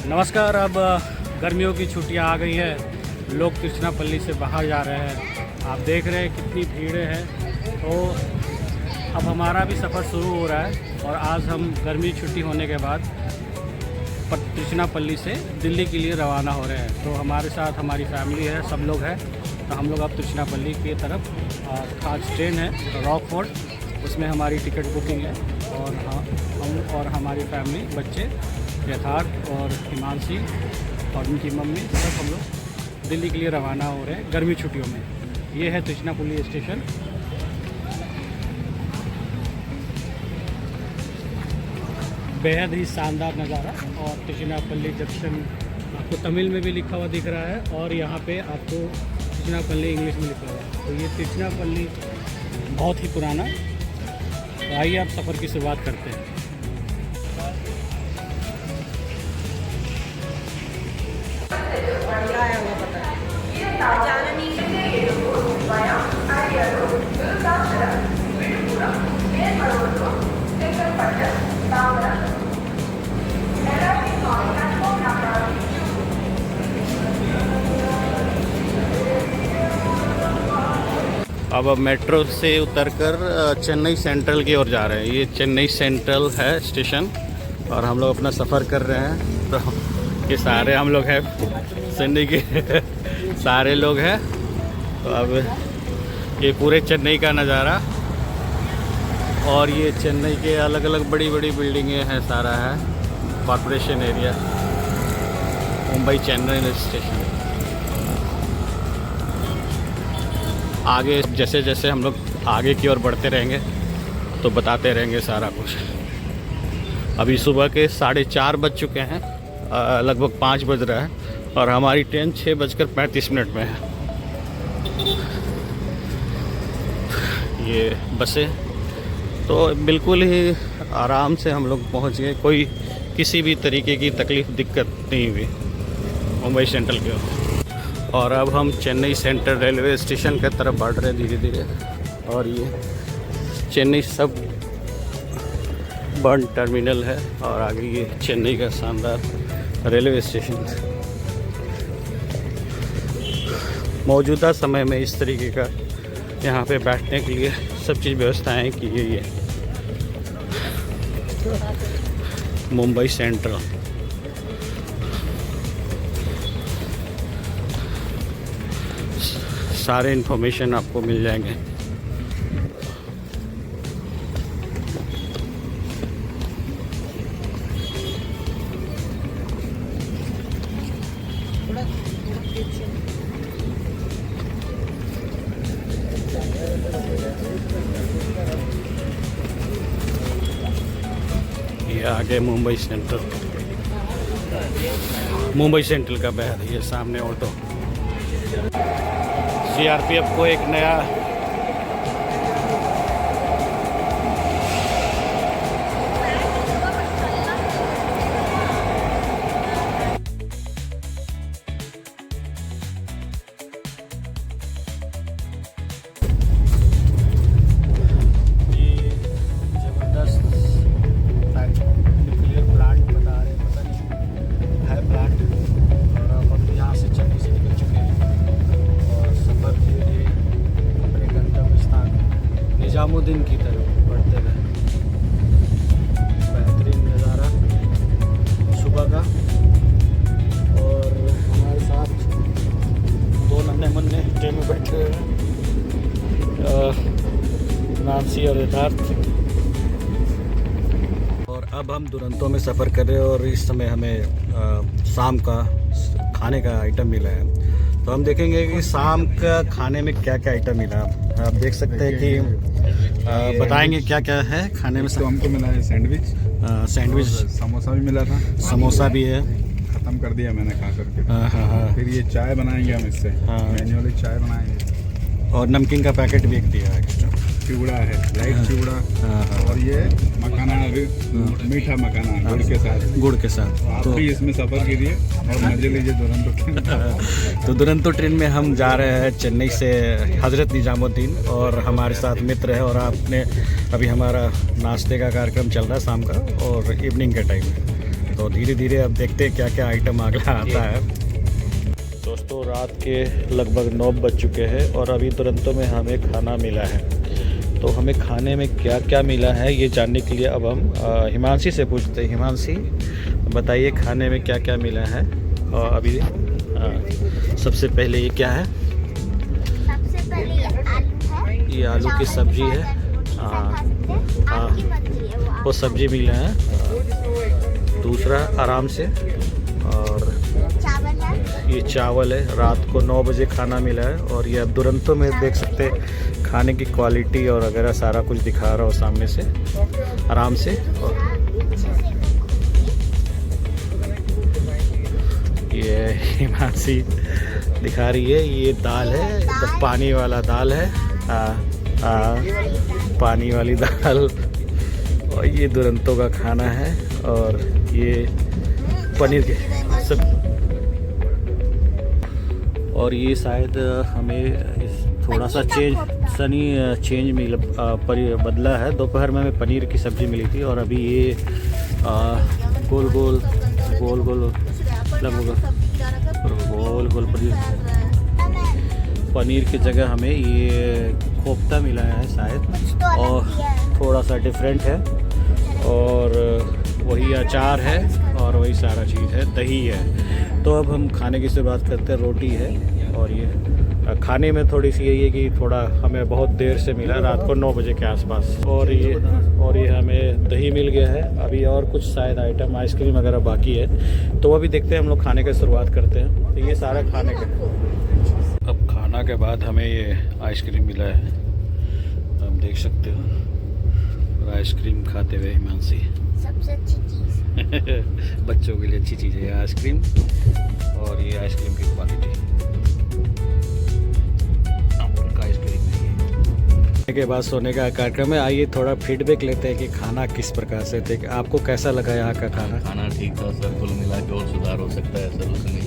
नमस्कार। अब गर्मियों की छुट्टियां आ गई है, लोग तिरुचिरापल्ली से बाहर जा रहे हैं। आप देख रहे हैं कितनी भीड़ है। तो अब हमारा भी सफ़र शुरू हो रहा है और आज हम गर्मी छुट्टी होने के बाद तिरुचिरापल्ली से दिल्ली के लिए रवाना हो रहे हैं। तो हमारे साथ हमारी फैमिली है, सब लोग हैं। तो हम लोग अब तिरुचिरापल्ली की तरफ आज ट्रेन है रॉकफोर्ट, उसमें हमारी टिकट बुकिंग है और हम और हमारी फैमिली, बच्चे यथार्थ और हिमांशी और उनकी मम्मी, सब हम लोग दिल्ली के लिए रवाना हो रहे हैं गर्मी छुट्टियों में। ये है तिरुचिरापल्ली स्टेशन। बेहद ही शानदार नज़ारा। और तिरुचिरापल्ली जंक्शन आपको तमिल में भी लिखा हुआ दिख रहा है और यहाँ पे आपको तिरुचिरापल्ली इंग्लिश में लिखा हुआ है। तो ये तिरुचिरापल्ली बहुत ही पुराना। तो आइए आप सफ़र की शुरुआत करते हैं। अब मेट्रो से उतरकर चेन्नई सेंट्रल की ओर जा रहे हैं। ये चेन्नई सेंट्रल है स्टेशन और हम लोग अपना सफ़र कर रहे हैं। तो ये सारे हम लोग हैं चेन्नई के सारे लोग हैं। तो अब ये पूरे चेन्नई का नज़ारा और ये चेन्नई के अलग अलग बड़ी बड़ी बिल्डिंगें हैं, सारा है corporation area. Mumbai Chennai station. आगे जैसे जैसे हम लोग आगे की ओर बढ़ते रहेंगे तो बताते रहेंगे सारा कुछ। अभी सुबह के 4:30 बज चुके हैं, लगभग 5 बज रहा है और हमारी ट्रेन 6:35 में है। ये बसें तो बिल्कुल ही आराम से हम लोग पहुंच गए, कोई किसी भी तरीके की तकलीफ़ दिक्कत नहीं हुई मुंबई सेंट्रल की ओर। और अब हम चेन्नई सेंट्रल रेलवे स्टेशन की तरफ बढ़ रहे हैं धीरे धीरे। और ये चेन्नई सब बर्न टर्मिनल है और आगे ये चेन्नई का शानदार रेलवे स्टेशन। मौजूदा समय में इस तरीके का यहाँ पे बैठने के लिए सब चीज़ व्यवस्थाएं की गई है। मुंबई सेंट्रल सारे इन्फॉर्मेशन आपको मिल जाएंगे। ये आगे मुंबई सेंट्रल का बैर, ये सामने ऑटो। सीआरपीएफ को एक नया निजामुद्दीन की तरफ बढ़ते गए। बेहतरीन नज़ारा सुबह का। और हमारे साथ 2 नन्हे मुन्ने ट्रेन में बैठे हुए हैं, नानसी और यथार्थ। और अब हम दुरंतो में सफ़र कर रहे हैं और इस समय हमें शाम का खाने का आइटम मिला है। तो हम देखेंगे कि शाम का खाने में क्या क्या आइटम मिला। आप देख सकते हैं कि बताएंगे क्या क्या है खाने में। तो हमको मिला है सैंडविच, समोसा भी मिला था। समोसा भी है, ख़त्म कर दिया मैंने खा करके। हाँ। फिर ये चाय बनाएंगे हम इससे, मैनुअली चाय बनाएंगे। और नमकीन का पैकेट भी एक दिया है, चिवड़ा है, लाइट चिवड़ा। और ये मखाना, मीठा मखाना गुड़ के साथ। आप भी इसमें सफ़र कीजिए और मजे लीजिए दुरंतो ट्रेन। तो दुरंतो ट्रेन में हम जा रहे हैं चेन्नई से हज़रत निजामुद्दीन और हमारे साथ मित्र है। और आपने अभी हमारा नाश्ते का कार्यक्रम चल रहा है शाम का और इवनिंग के टाइम में। तो धीरे धीरे अब देखते हैं क्या क्या आइटम अगला आता है। दोस्तों रात के लगभग 9 बज चुके हैं और अभी तुरंतों में हमें खाना मिला है। तो हमें खाने में क्या क्या मिला है ये जानने के लिए अब हम हिमांशी से पूछते हैं। हिमांशी बताइए खाने में क्या क्या मिला है। और अभी सबसे पहले ये क्या है? सबसे पहले ये आलू की सब्जी है। वो सब्जी मिला है। दूसरा आराम से, और चावल है, ये चावल है। रात को 9 बजे खाना मिला है और ये अब तुरंतों में देख सकते हैं खाने की क्वालिटी और वगैरह सारा कुछ दिखा रहा हो सामने से आराम से। और ये हिमांशी दिखा रही है, ये दाल है, तो पानी वाला दाल है। पानी वाली दाल। और ये दुरंतों का खाना है और ये पनीर के सब। और ये शायद हमें थोड़ा सा चेंज बदला है। दोपहर में हमें पनीर की सब्ज़ी मिली थी और अभी ये गोल गोल पनीर की जगह हमें ये कोफ्ता मिला है शायद, और थोड़ा सा डिफरेंट है। और वही अचार है और वही सारा चीज़ है, दही है। तो अब हम खाने की से बात करते हैं। रोटी है और ये खाने में थोड़ी सी यही है कि थोड़ा हमें बहुत देर से मिला, रात को 9 बजे के आसपास। और ये हमें दही मिल गया है। अभी और कुछ शायद आइटम आइसक्रीम वगैरह बाकी है, तो अभी देखते हैं। हम लोग खाने की शुरुआत करते हैं। तो ये सारा खाने का। अब खाना के बाद हमें ये आइसक्रीम मिला है, हम देख सकते हो। और आइसक्रीम खाते हुए हिमांशी। सबसे अच्छी चीज़ बच्चों के लिए अच्छी चीज़ है ये आइसक्रीम। और ये आइसक्रीम की क्वालिटी अमूल का आइसक्रीम है। के बाद सोने का कार्यक्रम है। आइए थोड़ा फीडबैक लेते हैं कि खाना किस प्रकार से थे। आपको कैसा लगा यहाँ का खाना? खाना ठीक था सर, कुल मिला के और सुधार हो सकता है सर उसमें।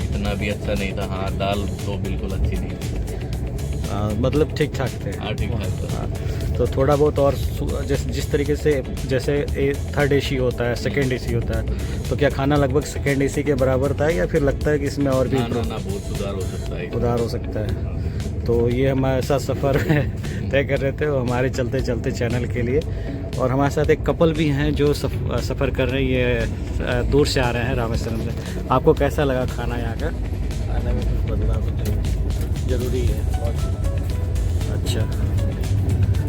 इतना भी अच्छा नहीं था। हाँ, दाल तो बिल्कुल अच्छी नहीं थी। मतलब ठीक ठाक थे। हाँ, ठीक ठाक था। तो थोड़ा बहुत और जिस तरीके से जैसे थर्ड एसी होता है, सेकंड एसी होता है, तो क्या खाना लगभग सेकंड एसी के बराबर था या फिर लगता है कि इसमें और भी ना बहुत सुधार हो सकता है। सुधार हो सकता है। तो ये हमारे साथ सफ़र तय कर रहे थे वो हमारे चलते चलते चैनल के लिए। और हमारे साथ एक कपल भी हैं जो सफ़र कर रहे हैं, ये दूर से आ रहे हैं रामेश्वरम से। आपको कैसा लगा खाना यहाँ का? खाने में कुछ बदलाव ज़रूरी है। अच्छा,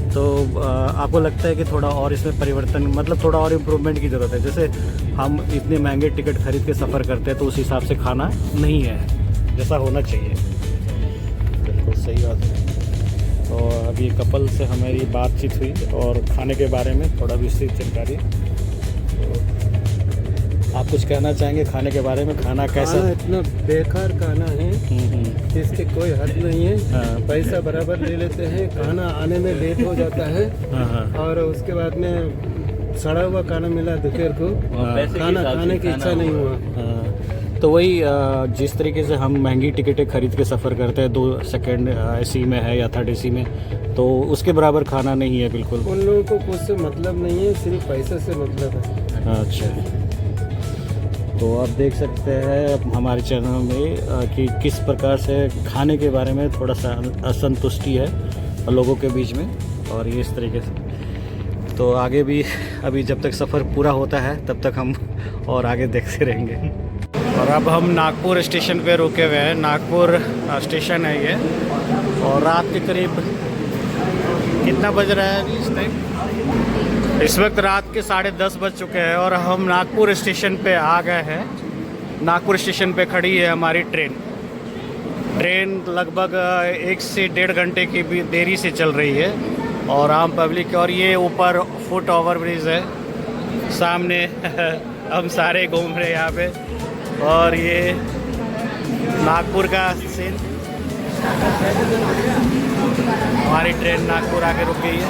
तो आपको लगता है कि थोड़ा और इसमें परिवर्तन, मतलब थोड़ा और इम्प्रूवमेंट की ज़रूरत है? जैसे हम इतने महंगे टिकट खरीद के सफ़र करते हैं तो उस हिसाब से खाना नहीं है जैसा होना चाहिए। बिल्कुल सही बात है। तो अभी कपल से हमारी बातचीत हुई और खाने के बारे में थोड़ा विस्तृत जानकारी। तो आप कुछ कहना चाहेंगे खाने के बारे में? खाना कैसा? इतना बेकार खाना है, इसके कोई हद नहीं है। पैसा बराबर ले लेते हैं, खाना आने में लेट हो जाता है। और उसके बाद में सड़ा हुआ खाना मिला दोपहर को, खाना खाने की इच्छा नहीं हुआ। तो वही जिस तरीके से हम महंगी टिकटें खरीद के सफ़र करते हैं, 2 सेकंड एसी में है या थर्ड एसी में, तो उसके बराबर खाना नहीं है बिल्कुल। उन लोगों को कुछ से मतलब नहीं है, सिर्फ पैसे से मतलब है। अच्छा, तो आप देख सकते हैं हमारे चैनल में कि किस प्रकार से खाने के बारे में थोड़ा सा असंतुष्टि है लोगों के बीच में। और ये इस तरीके से तो आगे भी अभी जब तक सफ़र पूरा होता है तब तक हम और आगे देखते रहेंगे। और अब हम नागपुर स्टेशन पे रुके हुए हैं। नागपुर स्टेशन है ये, और रात के करीब कितना बज रहा है इस टाइम? इस वक्त रात के 10:30 बज चुके हैं और हम नागपुर स्टेशन पे आ गए हैं। नागपुर स्टेशन पे खड़ी है हमारी ट्रेन लगभग 1 से 1.5 घंटे की भी देरी से चल रही है। और आम पब्लिक, और ये ऊपर फुट ओवर ब्रिज है सामने हम सारे घूम रहे हैं यहाँ पे। और ये नागपुर का सीन, हमारी ट्रेन नागपुर आके रुक गई है।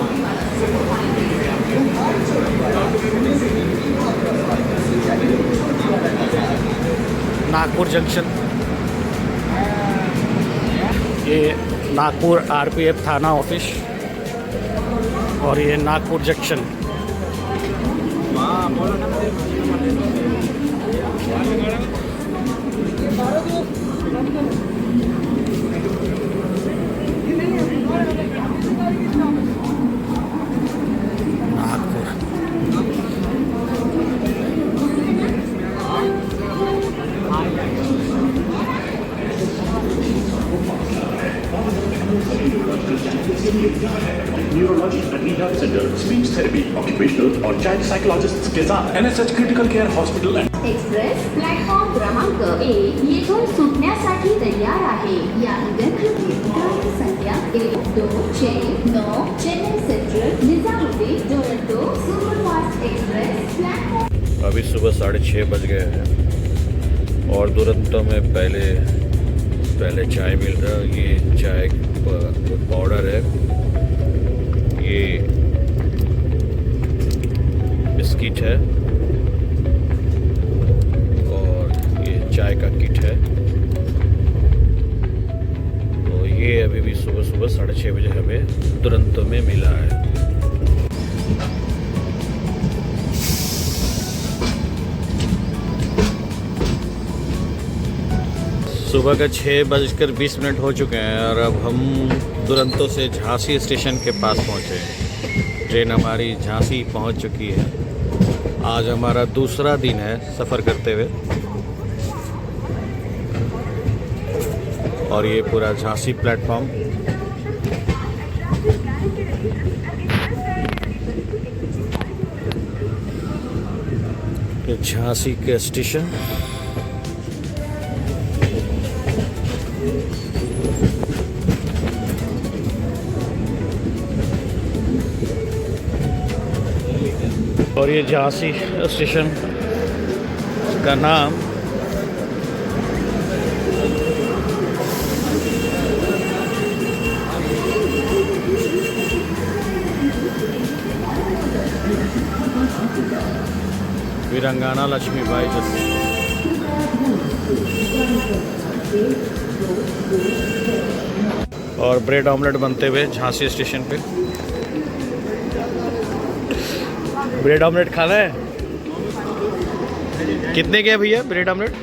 नागपुर जंक्शन, ये नागपुर आरपीएफ थाना ऑफिस, और ये Nagpur junction. Neurology and rehab centre, speech therapy, occupational और चाइल्ड साइकोलॉजिस्ट के साथ NSH critical care hospital and express platform क्रमांक 1 येथून सुटण्यासाठी तयार आहे. या इंधन संख्या 1, 2, 6, 9 Chennai central Nizamuddin Toronto superfast express platform. अभी सुबह 6:30 बज गए हैं और दुरंतो में पहले चाय मिल रहा है. ये चाय पाउडर है, ये बिस्किट है और ये चाय का किट है. तो ये अभी भी सुबह 6:30 बजे हमें दुरंतो में मिला है. सुबह का 6:20 हो चुके हैं और अब हम दुरंतो से झांसी स्टेशन के पास पहुँचे हैं. ट्रेन हमारी झांसी पहुँच चुकी है. आज हमारा दूसरा दिन है सफ़र करते हुए और ये पूरा झांसी प्लेटफॉर्म. ये झांसी के स्टेशन. और ये झांसी स्टेशन का नाम वीरांगना लक्ष्मीबाई जैसे. और ब्रेड ऑमलेट बनते हुए झांसी स्टेशन पे. ब्रेड ऑमलेट खाना है? कितने के है भैया ब्रेड ऑमलेट?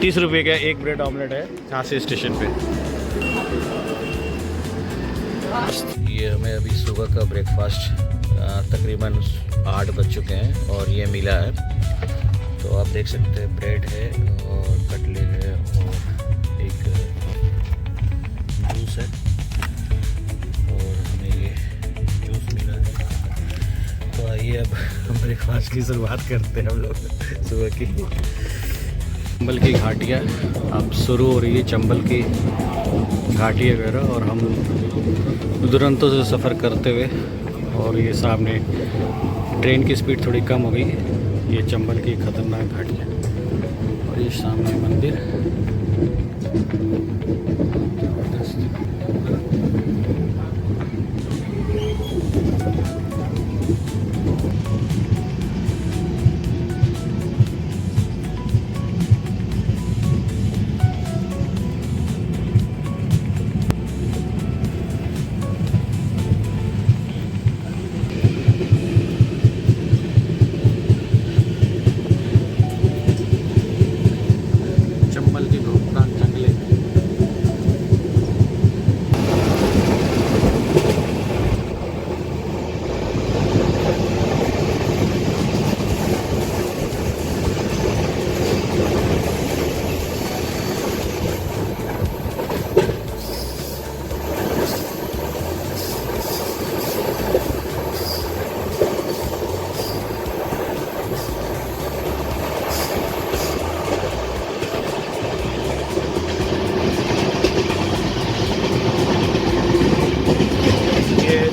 30 रुपये का एक ब्रेड ऑमलेट है झांसी स्टेशन पे. ये हमें अभी सुबह का ब्रेकफास्ट तकरीबन 8 बज चुके हैं और ये मिला है. तो आप देख सकते हैं ब्रेड है और कटले है और एक जूस है और हमें ये जूस मिला है. तो आइए अब ब्रेकफास्ट की शुरुआत करते हैं हम लोग सुबह की. चंबल की घाटियाँ अब शुरू हो रही है. चंबल की घाटियाँ वगैरह और हम दुरंतो से सफ़र करते हुए और ये सामने ट्रेन की स्पीड थोड़ी कम हो गई. ये चंबल की खतरनाक घाटियाँ और ये सामने मंदिर.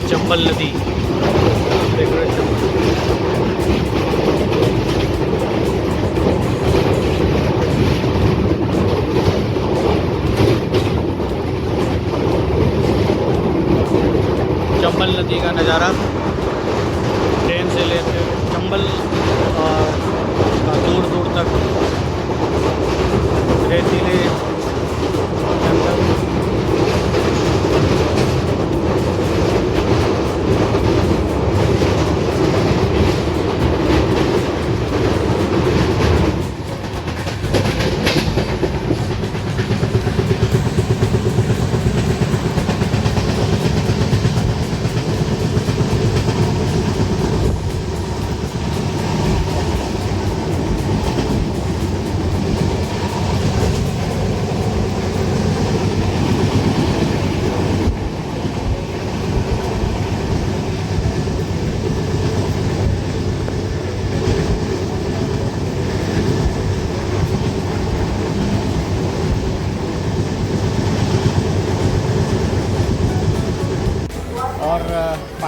चंबल नदी देख रहे हैं. चंबल नदी का नज़ारा ट्रेन से लेते हुए चंबल दूर दूर तक रेतीले जंगल.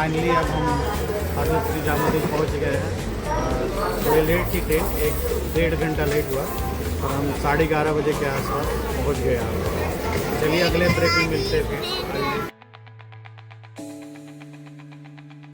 फाइनली अब हम हजरत निजामुद्दीन पहुंच गए हैं। थोड़ी लेट थी ट्रेन, 1-1.5 घंटा लेट हुआ और हम 11:30 बजे के आसपास पहुंच गए यहाँ पर। चलिए अगले ट्रेक में मिलते हैं फिर।